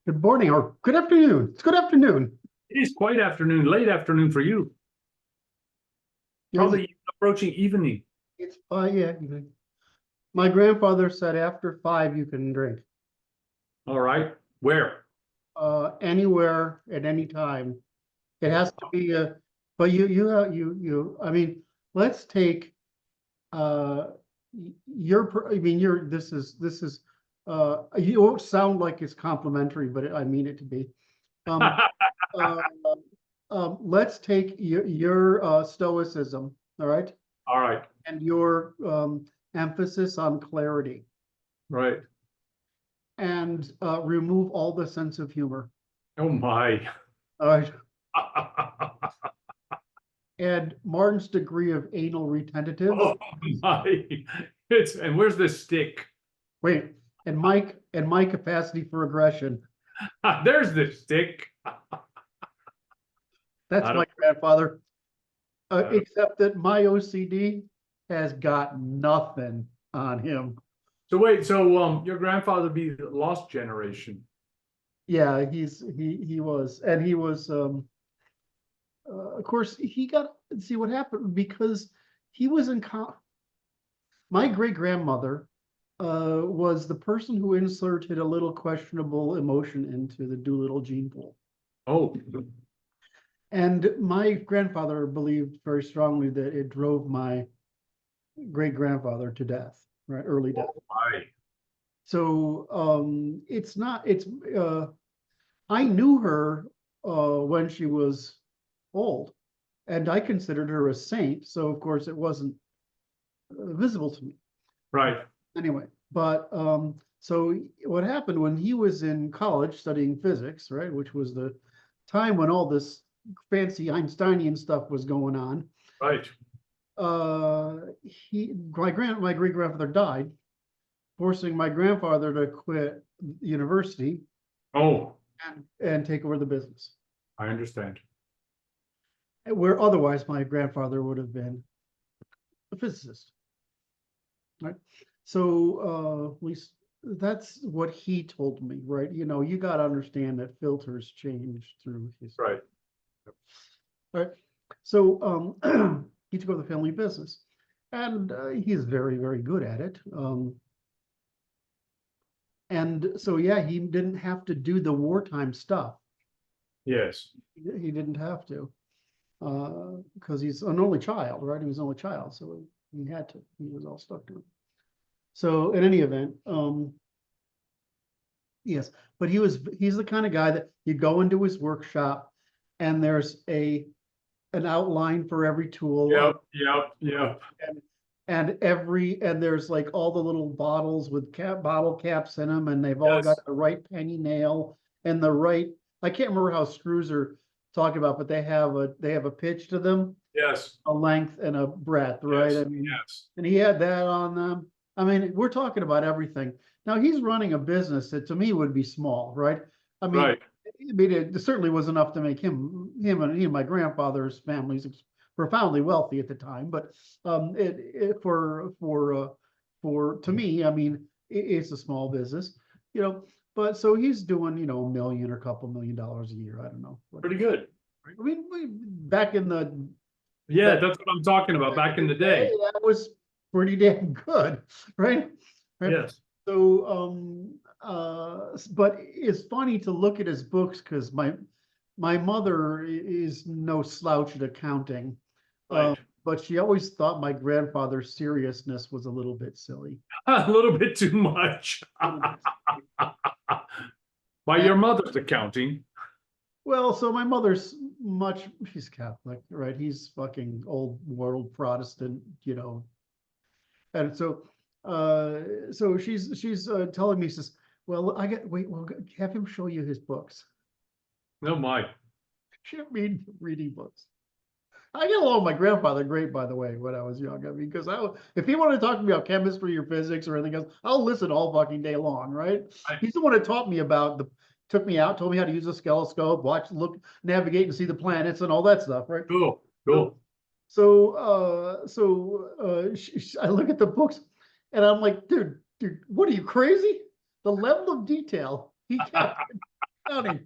Good morning or good afternoon. It's good afternoon. It is quite afternoon, late afternoon for you. Yes, Probably approaching evening. it's yeah. My grandfather said after 5 you can drink. All right. Where? Anywhere at any time. It has to be a. But you. I mean, let's take uh I mean, you're. This is. You won't sound like it's complimentary, but I mean it to be. Um. Uh. Let's take your stoicism. All right. All right. And your emphasis on clarity Right. and remove all the sense of humor. Oh my. All right. And Martin's degree of anal retentive. Oh my. And where's the stick? Wait, and my capacity for aggression. There's the stick. That's I my don't, grandfather. I don't- Except that my OCD has got nothing on him. So wait, your grandfather be the lost generation. Yeah, he was, and he was of course he got see what happened because he was in my great grandmother was the person who inserted a little questionable emotion into the Doolittle gene pool. Oh, And my grandfather believed very strongly that it drove my great grandfather to death, right? Early death. oh my. So it's not, it's, I knew her when she was old and I considered her a saint. So, of course, it wasn't visible to me. Right. Anyway, but so what happened when he was in college studying physics, right, which was the time when all this fancy Einsteinian stuff was going on. Right. My great grandfather died, forcing my grandfather to quit university Oh, and take over the business, I understand. where otherwise my grandfather would have been a physicist, right? So at least that's what he told me, right? You know, you got to understand that filters change through his. Right. Right. So he took over the family business, and he's very, very good at it. And so, yeah, he didn't have to do the wartime stuff. Yes. He didn't have to because he's an only child, right? He was an only child, so he had to. He was all stuck to it. So, in any event, yes, but he's the kind of guy that you go into his workshop, and there's an outline for every tool. Yep. Yep. Yep. And there's like all the little bottles with bottle caps in them, and they've all got Yes. the right penny nail and the right. I can't remember how screws are talked about, but they have a pitch to them, Yes. a length and a breadth, right? Yes. I mean, Yes. and he had that on them. I mean, we're talking about everything. Now he's running a business that to me would be small, right? I mean, Right. it certainly was enough to make him and my grandfather's families profoundly wealthy at the time. But for to me, I mean, it's a small business, you know. But so he's doing, you know, a million or a couple $1 million a year. I don't know. Pretty good. I mean, back in the Yeah, back, that's what I'm talking about back in the day. that was pretty damn good, right? Right. Yes. So, but it's funny to look at his books because my mother is no slouch at accounting, Right. but she always thought my grandfather's seriousness was a little bit silly. A little bit too much. By And, your mother's accounting. well, so my mother's she's Catholic, right? He's fucking old world Protestant, you know. And so she's telling me, says, well, wait, well, have him show you his books. Oh my. She didn't mean reading books. I get along with my grandfather great, by the way, when I was young. I mean, because if he wanted to talk to me about chemistry or physics or anything else, I'll listen all fucking day long, right? He's the one that taught me took me out, told me how to use a oscilloscope, look, navigate, and see the planets and all that stuff, right? Cool. Cool. I look at the books, and I'm like, dude, what are you crazy? The level of detail he kept. County.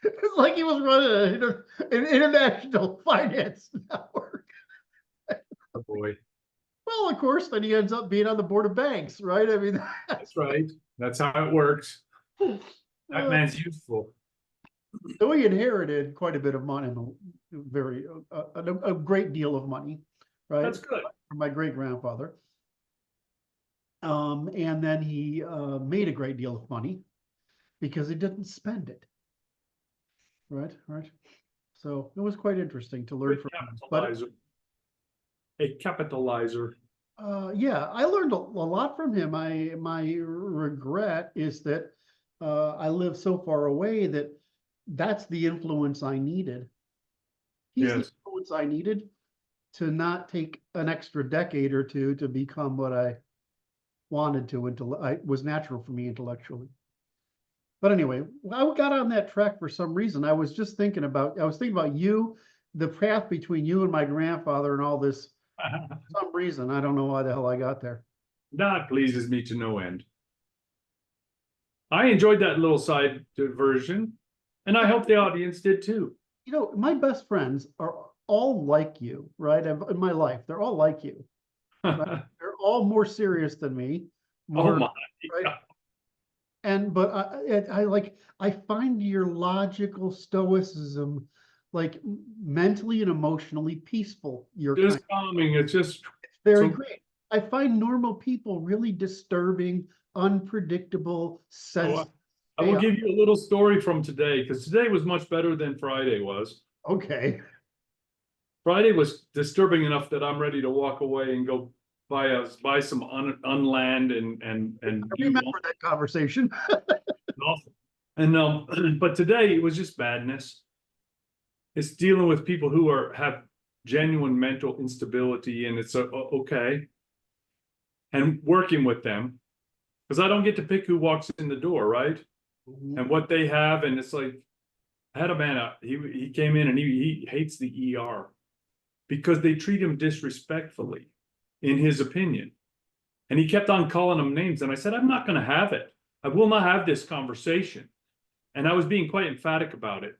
It's like he was running an international finance network. Oh boy, Well, of course, then he ends up being on the board of banks, right? I mean, that's right. That's how it works. That man's useful. so he inherited quite a bit of money, very a great deal of money, right? That's good. From my great grandfather. And then he made a great deal of money because he didn't spend it. Right, right. So it was quite interesting to learn Good from him. But capitalizer. A capitalizer. yeah, I learned a lot from him. My regret is that I live so far away that that's the influence I needed. He's the Yes. influence I needed to not take an extra decade or two to become what I wanted to until I was natural for me intellectually. But anyway, I got on that track for some reason. I was thinking about you, the path between you and my grandfather and all this. For some reason, I don't know why the hell I got there. That pleases me to no end. I enjoyed that little side diversion, and I hope the audience did too. You know, my best friends are all like you, right? In my life, they're all like you. Right? They're all more serious than me. Oh More, my. right? But I find your logical stoicism like mentally and emotionally peaceful. You're kind Just calming. It's just very so. great. I find normal people really disturbing, unpredictable, Oh, sensitive. I will give you a little story from today because today was much better than Friday was. Okay. Friday was disturbing enough that I'm ready to walk away and go buy some unland and I do remember that conversation. awesome. And but today it was just badness. It's dealing with people who have genuine mental instability, and it's okay, and working with them because I don't get to pick who walks in the door, right? And what they have, and it's like I had a man. He came in and he hates the ER because they treat him disrespectfully, in his opinion. And he kept on calling them names. And I said, I'm not going to have it. I will not have this conversation. And I was being quite emphatic about it.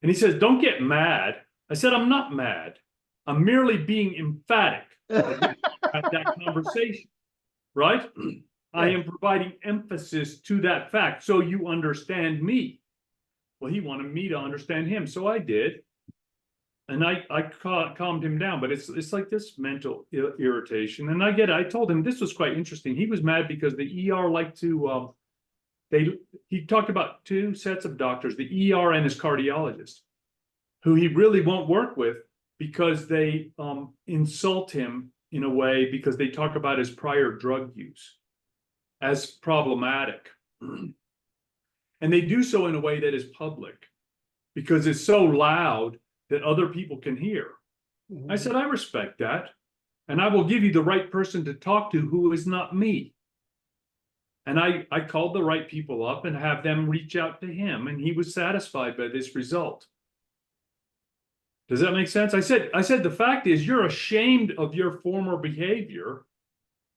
And he says, don't get mad. I said, I'm not mad. I'm merely being emphatic at that conversation, right? I am providing emphasis to that fact so you understand me. Well, he wanted me to understand him. So I did. And I calmed him down, but it's like this mental irritation. And I told him this was quite interesting. He was mad because the ER liked to he talked about two sets of doctors, the ER and his cardiologist, who he really won't work with because they insult him in a way because they talk about his prior drug use as problematic. And they do so in a way that is public because it's so loud that other people can hear. I said, I respect that. And I will give you the right person to talk to who is not me. And I called the right people up and have them reach out to him. And he was satisfied by this result. Does that make sense? I said, the fact is you're ashamed of your former behavior,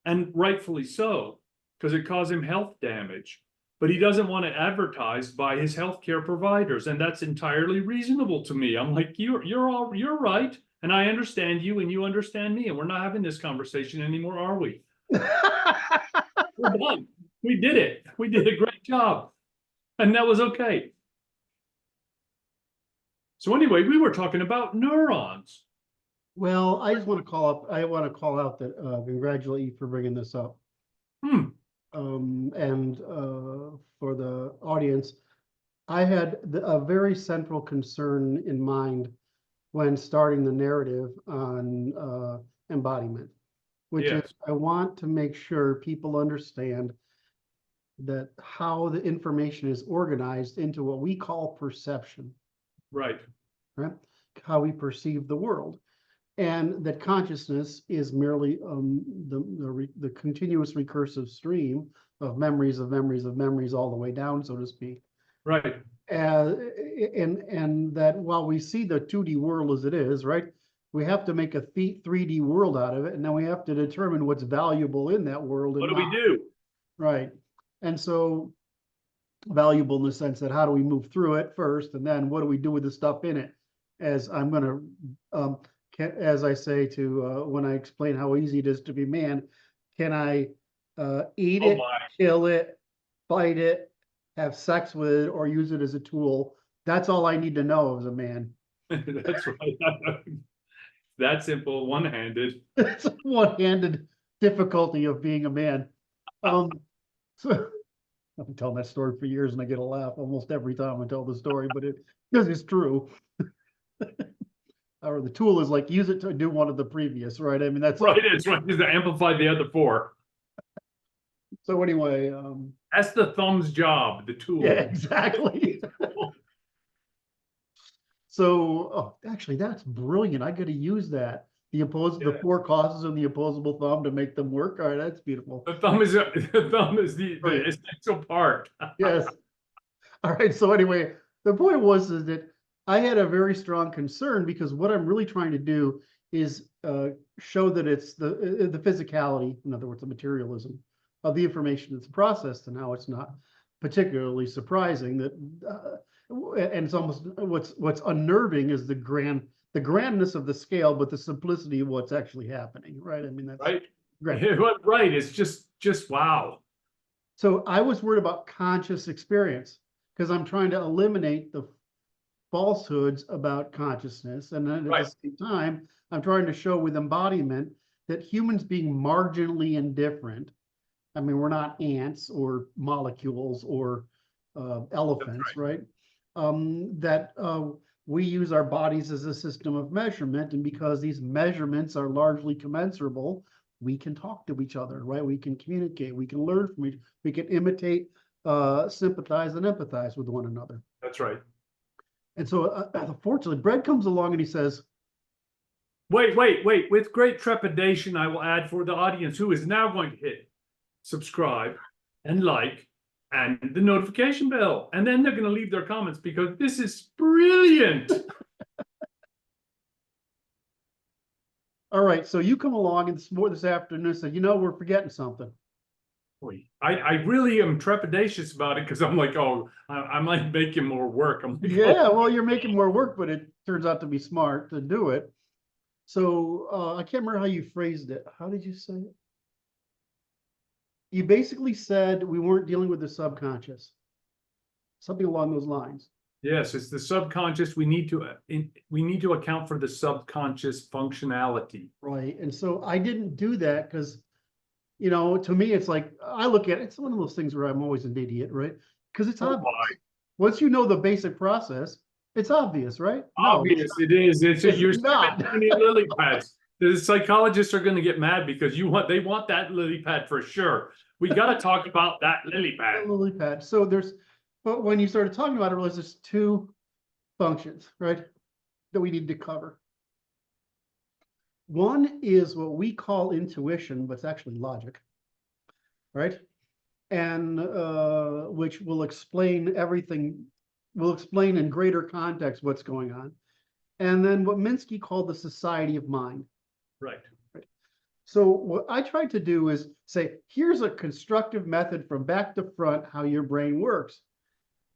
and rightfully so, because it caused him health damage. But he doesn't want it advertised by his healthcare providers, and that's entirely reasonable to me. I'm like, you're right, and I understand you, and you understand me, and we're not having this conversation anymore, are we? We're done. We did it. We did a great job, and that was okay. So anyway, we were talking about neurons. Well, I just want to call up. I want to call out that congratulate you for bringing this up. And for the audience, I had a very central concern in mind when starting the narrative on embodiment, which is I want to make sure people understand that how the information is organized into what we call perception. Right. Right? How we perceive the world. And that consciousness is merely the continuous recursive stream of memories all the way down, so to speak. Right. And that while we see the 2D world as it is, right, we have to make a 3D world out of it, and then we have to determine what's valuable in that world. What do we do? Right. And so valuable in the sense that how do we move through it first, and then what do we do with the stuff in it? As I'm going to, as I say to when I explain how easy it is to be man, can I eat Oh it, my. kill it, fight it, have sex with it, or use it as a tool? That's all I need to know as a man. That's right. That simple, one-handed. It's a one-handed difficulty of being a man. So I've been telling that story for years and I get a laugh almost every time I tell the story, but because it's true. Or the tool is like, use it to do one of the previous, right? I mean, that's Right, it's right, to amplify the other four. so anyway, That's the thumb's job, the tool. yeah, exactly. So actually that's brilliant. I gotta use that. The four causes of the opposable thumb to make them work. All right, that's beautiful. The thumb is the Right. essential part. Yes. All right. So anyway, the point was is that I had a very strong concern because what I'm really trying to do is show that it's the physicality, in other words, the materialism of the information that's processed, and how it's not particularly surprising that, and it's almost what's unnerving is the grandness of the scale, but the simplicity of what's actually happening. Right. I mean, that's Right. great. Right. It's just wow. So I was worried about conscious experience because I'm trying to eliminate the falsehoods about consciousness. And then at the same time, I'm trying to show with embodiment that humans being marginally indifferent. I mean, we're not ants or molecules or elephants, right? That we use our bodies as a system of measurement. And because these measurements are largely commensurable, we can talk to each other, right? We can communicate, we can learn from each, we can imitate, sympathize and empathize with one another. That's right. And so fortunately, Brett comes along and he says, wait. With great trepidation, I will add for the audience who is now going to hit subscribe and like and the notification bell. And then they're going to leave their comments because this is brilliant. all right, so you come along and this afternoon and said, we're forgetting something. I really am trepidatious about it because I'm like, oh, I might make him more work. I'm like, yeah, well, you're making more work, but it turns out to be smart to do it. So I can't remember how you phrased it. How did you say it? You basically said we weren't dealing with the subconscious, something along those lines. Yes, it's the subconscious. We need to account for the subconscious functionality. Right, and so I didn't do that because, to me, it's like I look at it, it's one of those things where I'm always an idiot, right? Because it's obvious. Once you know the basic process, it's obvious, right? Obvious, it is. You're not. lily pads. The psychologists are going to get mad because they want that lily pad for sure. We got to talk about that lily pad. Lily pad. So but when you started talking about it, there's two functions, right, that we need to cover. One is what we call intuition, but it's actually logic, right? And which will explain everything, will explain in greater context what's going on. And then what Minsky called the society of mind. Right. So what I tried to do is say, here's a constructive method from back to front, how your brain works.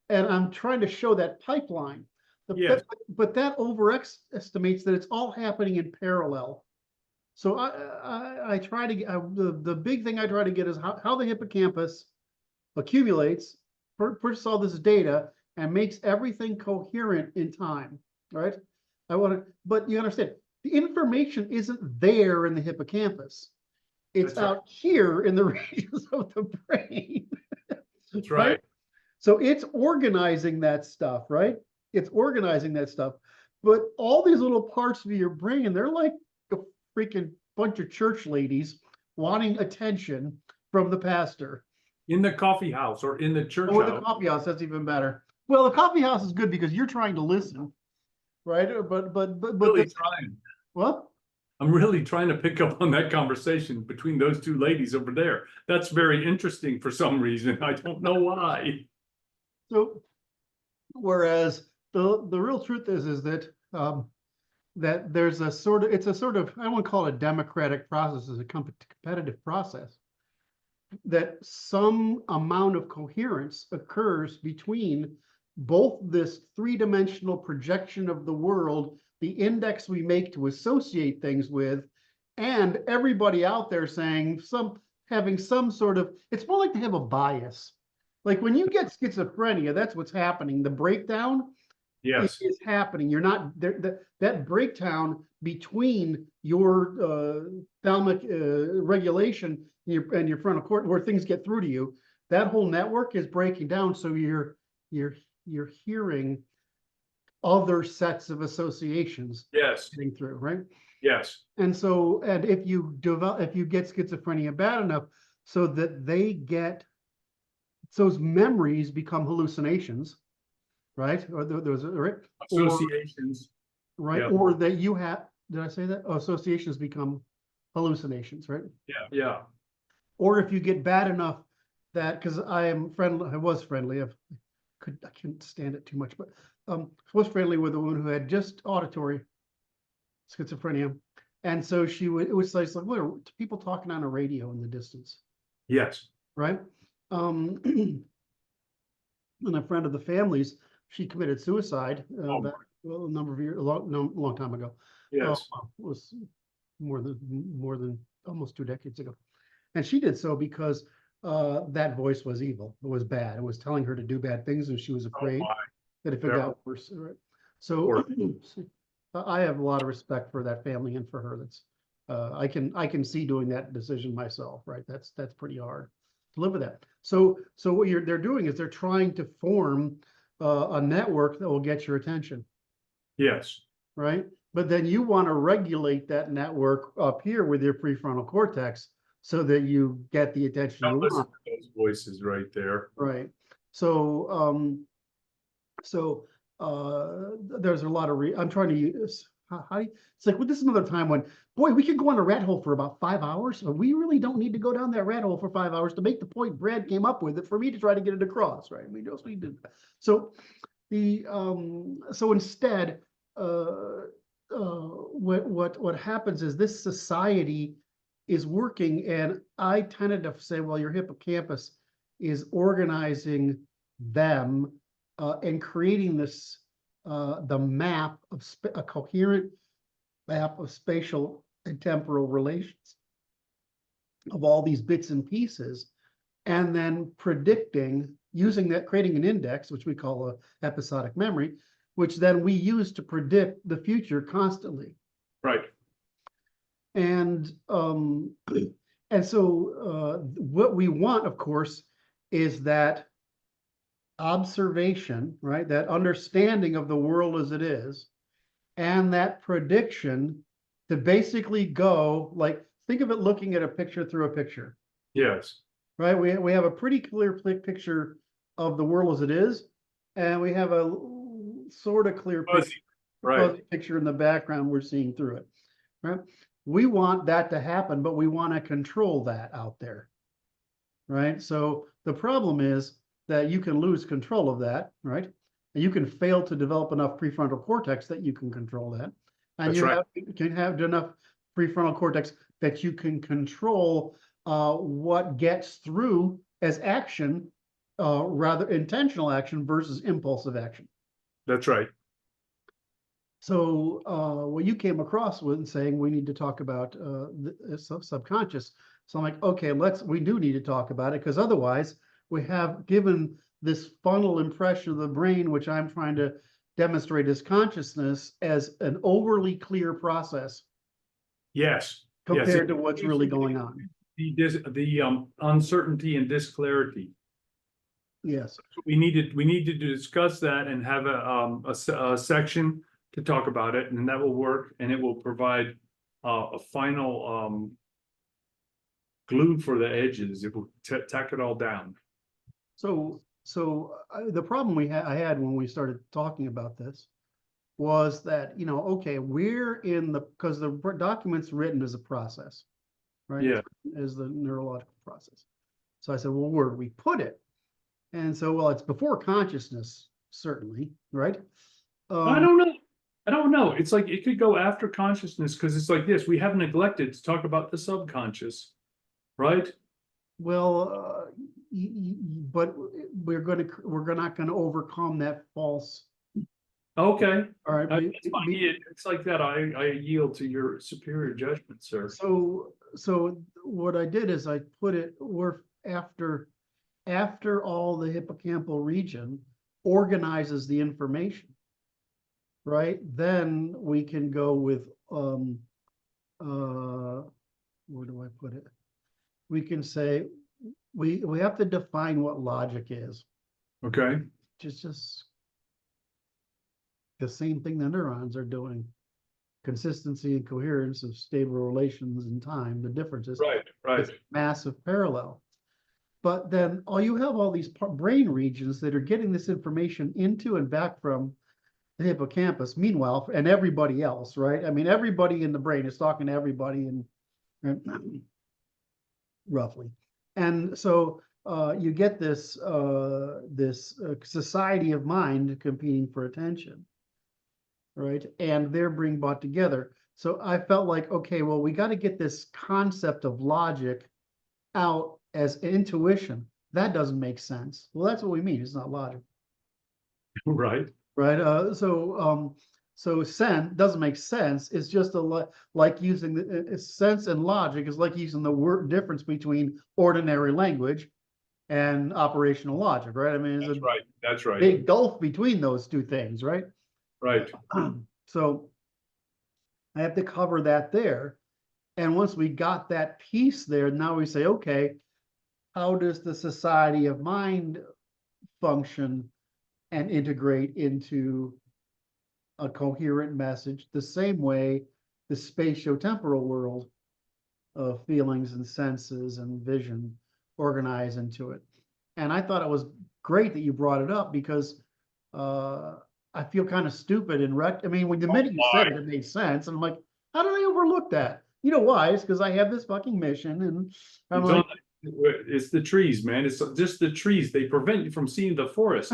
And I'm trying to show that pipeline. Yes. But that overestimates that it's all happening in parallel. So I try to get, the big thing I try to get is how the hippocampus accumulates, puts all this data and makes everything coherent in time, right? But you understand, the information isn't there in the hippocampus. It's out here in the regions of the brain. That's right. So it's organizing that stuff, right? It's organizing that stuff. But all these little parts of your brain, they're like a freaking bunch of church ladies wanting attention from the pastor. In the coffee house or in the church or house. The coffee house, that's even better. Well, the coffee house is good because you're trying to listen, right? But really trying. What? I'm really trying to pick up on that conversation between those two ladies over there. That's very interesting for some reason. I don't know why. So, whereas the real truth is that that there's it's a sort of, I won't call it a democratic process, it's a competitive process. some amount of coherence occurs between both this three-dimensional projection of the world, the index we make to associate things with, and everybody out there having some sort of, it's more like they have a bias. Like when you get schizophrenia, that's what's happening. The breakdown Yes. is happening. You're not there. That breakdown between your thalamic regulation and your frontal cortex, where things get through to you, that whole network is breaking down. So you're hearing other sets of associations Yes. getting through, right? Yes. And so, and if you get schizophrenia bad enough, so that those memories become hallucinations, right? Or those, right? Associations. Right? Yeah. Or that you have, did I say that? Associations become hallucinations, right? Yeah. Yeah. Or if you get bad enough that, because I was friendly, I couldn't stand it too much, but was friendly with a woman who had just auditory schizophrenia. And so it was like, what are people talking on a radio in the distance, Yes. right? And a friend of the family's, she committed suicide back, well, a number of years, a long time ago. Yes. It was more than almost 2 decades ago. And she did so because that voice was evil. It was bad. It was telling her to do bad things, and she was afraid that if it got worse. Right? So I have a lot of respect for that family and for her. That's I can see doing that decision myself. Right? That's pretty hard to live with that. So what they're doing is they're trying to form a network that will get your attention. Yes. Right? But then you want to regulate that network up here with your prefrontal cortex so that you get the attention you Don't listen want. to those voices right there. Right. So there's a lot of I'm trying to use it's like, well, this is another time when, boy, we could go on a rat hole for about 5 hours, but we really don't need to go down that rat hole for 5 hours to make the point Brad came up with it for me to try to get it across, right? We just need to. So so instead, what happens is this society is working, and I tended to say, well, your hippocampus is organizing them and creating this the map of a coherent map of spatial and temporal relations of all these bits and pieces, and then predicting using that, creating an index, which we call a episodic memory, which then we use to predict the future constantly. Right. And so what we want, of course, is that observation, right? That understanding of the world as it is, and that prediction to basically go, like, think of it looking at a picture through a picture. Yes. Right? We have a pretty clear picture of the world as it is, and we have a sort of clear picture in the background we're seeing through it. Right? We want that to happen, but we want to control that out there. Right? So the problem is that you can lose control of that, right? And you can fail to develop enough prefrontal cortex that you can control that. And you can have enough prefrontal cortex that you can control what gets through as action, rather intentional action versus impulsive action. That's right. So what you came across with saying we need to talk about the subconscious. So I'm like, okay, we do need to talk about it, because otherwise we have given this funnel impression of the brain, which I'm trying to demonstrate as consciousness, as an overly clear process. Yes. Compared to what's really going on. The uncertainty and disclarity. Yes. We needed to discuss that and have a section to talk about it, and that will work, and it will provide a final glue for the edges. It will tack it all down. So the problem I had when we started talking about this was that, okay, because the document's written as a process, right? Yeah. As the neurological process. So I said, well, where do we put it? And so, well, it's before consciousness, certainly, right? I don't know. It's like it could go after consciousness, because it's like this. We have neglected to talk about the subconscious, right? well, but we're not gonna overcome that false, Okay, all right. that's fine. It's like that. I yield to your superior judgment, sir. So what I did is I put it, we're after all the hippocampal region organizes the information, right? Then we can go with, where do I put it? We can say, we have to define what logic is, Okay, which is just the same thing the neurons are doing. Consistency and coherence of stable relations in time. The difference is right. it's massive parallel. But then you have all these brain regions that are getting this information into and back from the hippocampus. Meanwhile, and everybody else, right? I mean, everybody in the brain is talking to everybody, and roughly. And so you get this society of mind competing for attention, right? And they're being brought together. So I felt like, okay, well, we got to get this concept of logic out as intuition. That doesn't make sense. Well, that's what we mean. It's not logic, Right. right? So sense doesn't make sense. It's just like using the sense and logic is like using the word difference between ordinary language and operational logic, right? I mean, That's right. That's right. big gulf between those two things, right? Right. So I have to cover that there. And once we got that piece there, now we say, okay, how does the society of mind function and integrate into a coherent message the same way the spatiotemporal world of feelings and senses and vision organize into it? And I thought it was great that you brought it up because I feel kind of stupid and I mean, when the minute you said it, it made sense. And I'm like, how did I overlook that? You know why? It's because I have this fucking mission, and I'm like, it's the trees, man. It's just the trees. They prevent you from seeing the forest.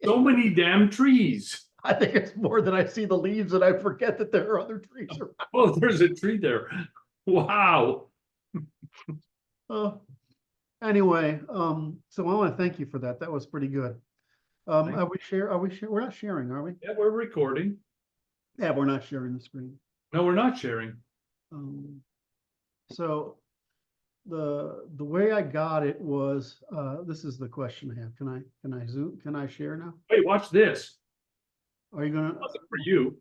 So many damn trees. I think it's more that I see the leaves and I forget that there are other trees around. Oh, there's a tree there. Wow. Anyway, so I want to thank you for that. That was pretty good. Are we we're not sharing, are we? Yeah, we're recording. Yeah, we're not sharing the screen. No, we're not sharing. So the way I got it was, this is the question I have. Can I zoom? Can I share now? Hey, watch this. Are you gonna? Nothing for you.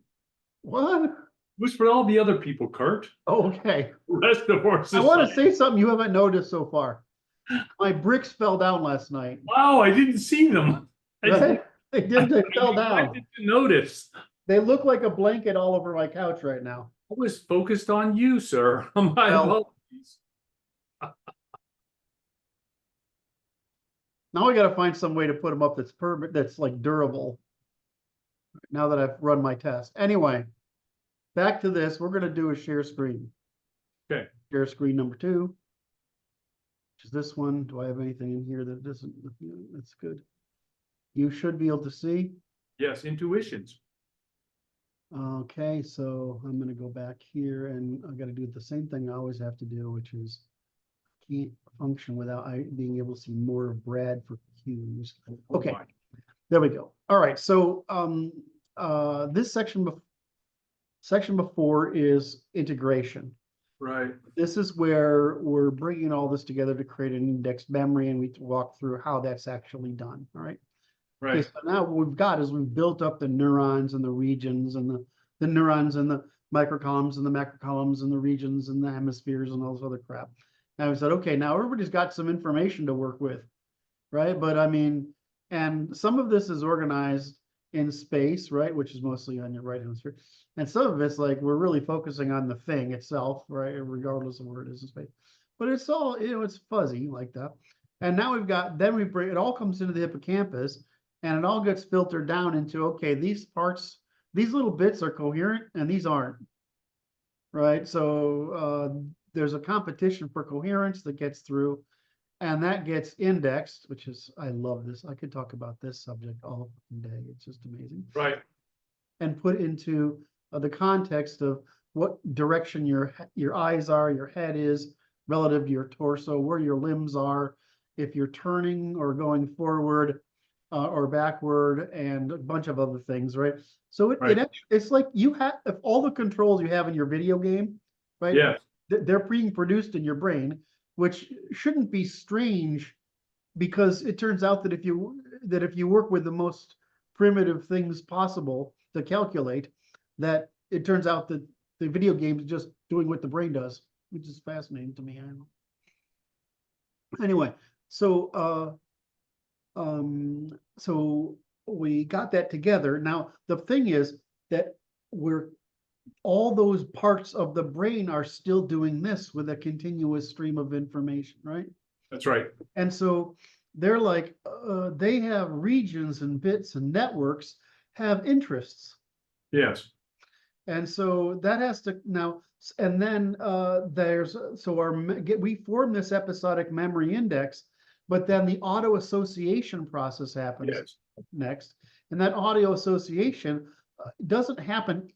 What? It was for all the other people, Kurt. Oh, okay. The rest of our I want to say something you haven't noticed so far. My bricks fell down last night. Wow, I didn't see them. Right? They did. They fell down. I didn't notice. They look like a blanket all over my couch right now. I was focused on you, sir. My apologies. Now I got to find some way to put them up that's permanent, that's like durable. Now that I've run my test. Anyway, back to this. We're going to do a share screen. Okay. Share screen number 2, which is this one. Do I have anything in here that doesn't? That's good. You should be able to see. Yes, intuitions. Okay, so I'm going to go back here and I got to do the same thing I always have to do, which is can't function without being able to see more of Brad for cues. Okay, there we go. All right, so this section before is integration. Right. This is where we're bringing all this together to create an indexed memory, and we walk through how that's actually done. All right. Right. Okay, so now what we've got is we've built up the neurons and the regions and the neurons and the microcolumns and the macrocolumns and the regions and the hemispheres and all this other crap. Now we said, okay, now everybody's got some information to work with, right? But I mean, and some of this is organized in space, right? Which is mostly on your right hemisphere. And some of it's like, we're really focusing on the thing itself, right? Regardless of where it is in space. But it's all, it's fuzzy like that. And now then we bring, it all comes into the hippocampus, and it all gets filtered down into, okay, these parts, these little bits are coherent and these aren't, right? So there's a competition for coherence that gets through, and that gets indexed, which is, I love this. I could talk about this subject all day. It's just amazing. Right. And put into the context of what direction your eyes are, your head is, relative to your torso, where your limbs are, if you're turning or going forward or backward, and a bunch of other things, right? So it's like you have, if all the controls you have in your video game, right? Yeah. They're being produced in your brain, which shouldn't be strange, because it turns out that if you work with the most primitive things possible to calculate, that it turns out that the video game is just doing what the brain does, which is fascinating to me. I don't know. Anyway, so we got that together. Now the thing is that we're all those parts of the brain are still doing this with a continuous stream of information, right? That's right. And so they're like, they have regions and bits and networks have interests. Yes. And so that has to now, and then we form this episodic memory index, but then the auto association process happens next. And that auto association doesn't happen,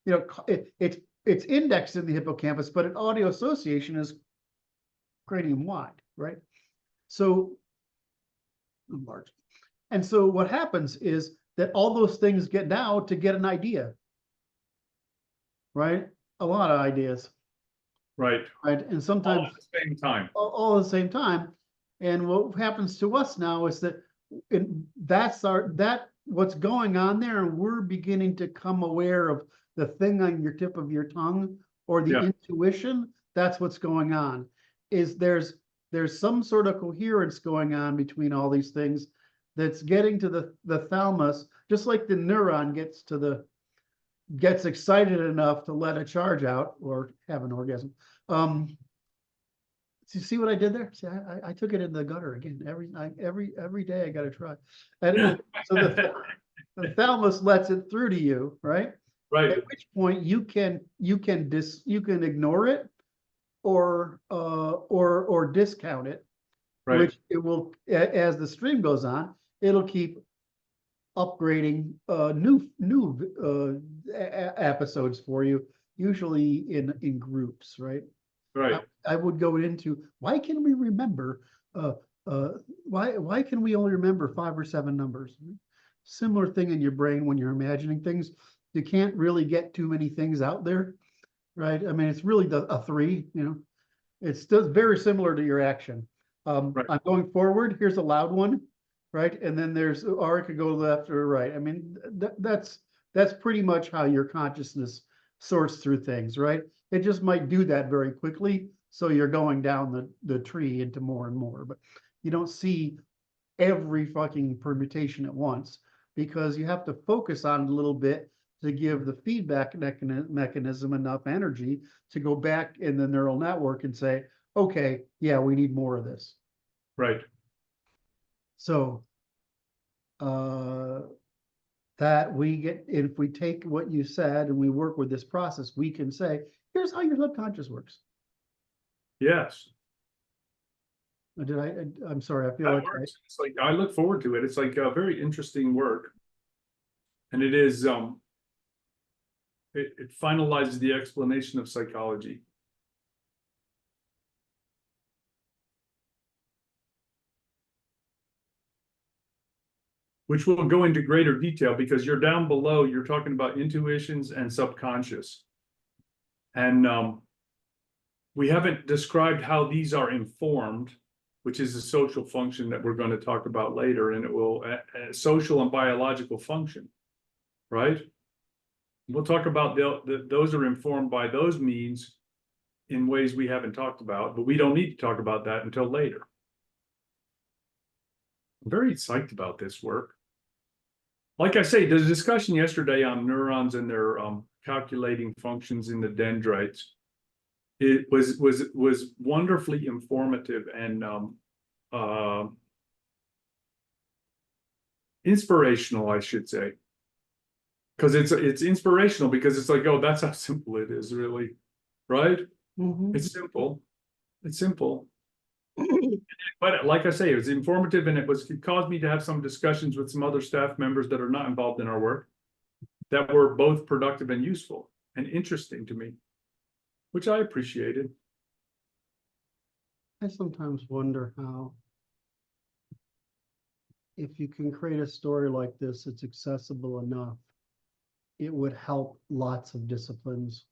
it's indexed in the hippocampus, but an audio association is cranium wide, right? So large. And so what happens is that all those things get now to get an idea, right? A lot of ideas. Right. Right. And sometimes all at the same time. All at the same time. And what happens to us now is that what's going on there, and we're beginning to come aware of the thing on your tip of your tongue, or the intuition. That's what's going on. Is there's some sort of coherence going on between all these things that's getting to the thalamus, just like the neuron gets excited enough to let a charge out or have an orgasm. You see what I did there? See, I took it in the gutter again. Every day I got to try. And so the thalamus lets it through to you, right? Right. At which point you can ignore it or discount it, right. Which it will, as the stream goes on, it'll keep upgrading new episodes for you, usually in groups, right? Right. I would go into why can we remember why can we only remember 5 or 7 numbers? Similar thing in your brain when you're imagining things. You can't really get too many things out there, right? I mean, it's really a 3, It's still very similar to your action. I'm going forward. Here's a loud one, right? And then or it could go left or right. I mean, that's pretty much how your consciousness sorts through things, right? It just might do that very quickly. So you're going down the tree into more and more, but you don't see every fucking permutation at once, because you have to focus on it a little bit to give the feedback mechanism enough energy to go back in the neural network and say, okay, yeah, we need more of this. Right. So that we get, if we take what you said and we work with this process, we can say, here's how your subconscious works. Yes. I'm sorry, I feel like it's like I look forward to it. It's like a very interesting work. And it is it finalizes the explanation of psychology. Which will go into greater detail, because you're down below, you're talking about intuitions and subconscious. And we haven't described how these are informed, which is a social function that we're going to talk about later, and it will social and biological function, right? We'll talk about those are informed by those means in ways we haven't talked about, but we don't need to talk about that until later. I'm very psyched about this work. Like I say, there's a discussion yesterday on neurons and their calculating functions in the dendrites. It was wonderfully informative and inspirational, I should say. Because it's inspirational, because it's like, oh, that's how simple it is, really, right? Mm-hmm. It's simple. It's simple. But like I say, it was informative, and it caused me to have some discussions with some other staff members that are not involved in our work that were both productive and useful and interesting to me, which I appreciated. I sometimes wonder how, if you can create a story like this, it's accessible enough, it would help lots of disciplines.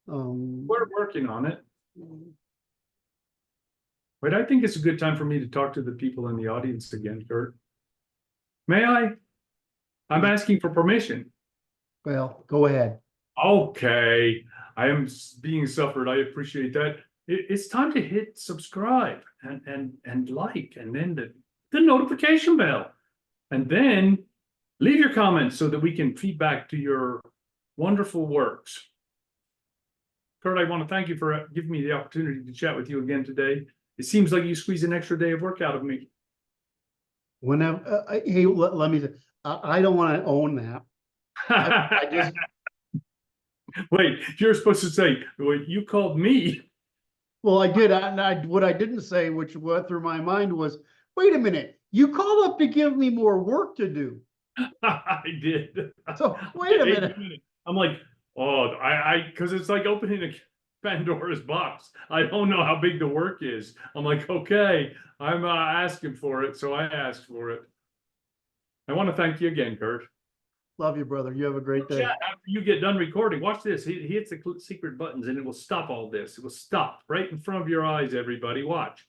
We're working on it. But I think it's a good time for me to talk to the people in the audience again, Kurt. May I? I'm asking for permission. Well, go ahead. Okay, I am being suffered. I appreciate that. It's time to hit subscribe and like, and then the notification bell, and then leave your comments so that we can feedback to your wonderful works. Kurt, I want to thank you for giving me the opportunity to chat with you again today. It seems like you squeezed an extra day of work out of me. Whenever, hey, let me, I don't want to own that. I just, Wait, you're supposed to say, wait, you called me. well, I did. What I didn't say, which went through my mind was, wait a minute, you called up to give me more work to do. I did. So wait a minute. I'm like, oh, because it's like opening a Pandora's box. I don't know how big the work is. I'm like, okay, I'm asking for it, so I asked for it. I want to thank you again, Kurt. Love you, brother. You have a great day. After you get done recording, watch this. He hits the secret buttons and it will stop all this. It will stop right in front of your eyes, everybody. Watch.